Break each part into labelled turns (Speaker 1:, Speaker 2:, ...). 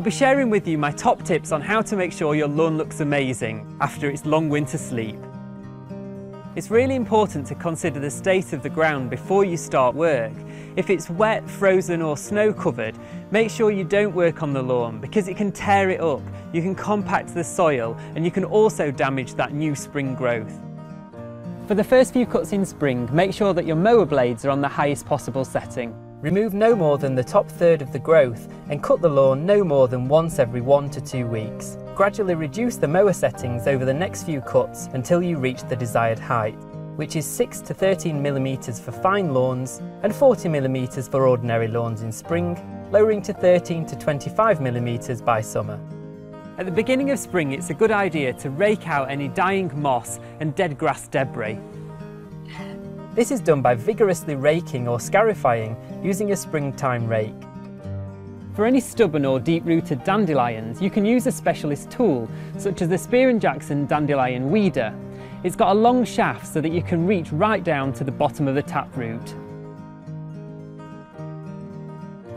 Speaker 1: I'll be sharing with you my top tips on how to make sure your lawn looks amazing after its long winter sleep. It's really important to consider the state of the ground before you start work. If it's wet, frozen or snow covered, make sure you don't work on the lawn because it can tear it up, you can compact the soil and you can also damage that new spring growth. For the first few cuts in spring, make sure that your mower blades are on the highest possible setting. Remove no more than the top third of the growth and cut the lawn no more than once every 1 to 2 weeks. Gradually reduce the mower settings over the next few cuts until you reach the desired height, which is 6 to 13 mm for fine lawns and 40 mm for ordinary lawns in spring, lowering to 13 to 25 mm by summer. At the beginning of spring, it's a good idea to rake out any dying moss and dead grass debris. This is done by vigorously raking or scarifying using a springtime rake. For any stubborn or deep-rooted dandelions, you can use a specialist tool, such as the Spear & Jackson Dandelion Weeder. It's got a long shaft so that you can reach right down to the bottom of the taproot.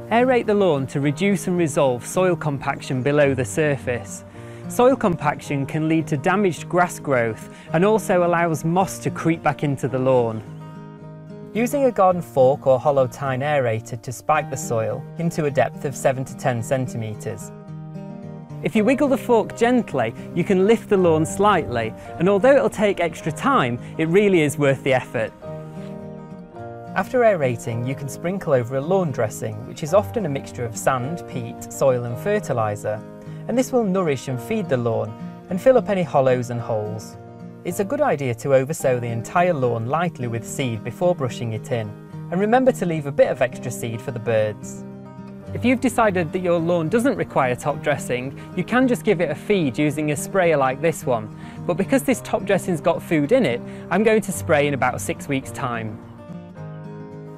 Speaker 1: Aerate the lawn to reduce and resolve soil compaction below the surface. Soil compaction can lead to damaged grass growth and also allows moss to creep back into the lawn. Using a garden fork or hollow tine aerator to spike the soil into a depth of 7 to 10 centimetres. If you wiggle the fork gently, you can lift the lawn slightly, and although it'll take extra time, it really is worth the effort. After aerating, you can sprinkle over a lawn dressing, which is often a mixture of sand, peat, soil and fertiliser, and this will nourish and feed the lawn and fill up any hollows and holes. It's a good idea to oversow the entire lawn lightly with seed before brushing it in, and remember to leave a bit of extra seed for the birds. If you've decided that your lawn doesn't require top dressing, you can just give it a feed using a sprayer like this one, but because this top dressing's got food in it, I'm going to spray in about 6 weeks' time.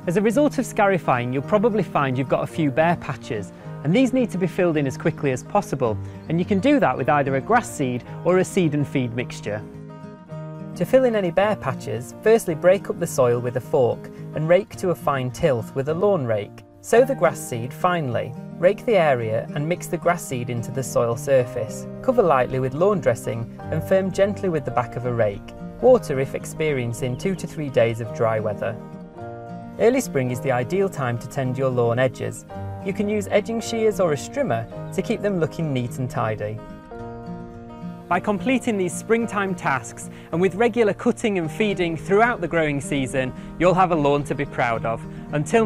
Speaker 1: As a result of scarifying, you'll probably find you've got a few bare patches, and these need to be filled in as quickly as possible, and you can do that with either a grass seed or a seed and feed mixture. To fill in any bare patches, firstly break up the soil with a fork and rake to a fine tilth with a lawn rake. Sow the grass seed finely, rake the area and mix the grass seed into the soil surface. Cover lightly with lawn dressing and firm gently with the back of a rake. Water if experiencing 2 to 3 days of dry weather. Early spring is the ideal time to tend your lawn edges. You can use edging shears or a strimmer to keep them looking neat and tidy. By completing these springtime tasks and with regular cutting and feeding throughout the growing season, you'll have a lawn to be proud of. Until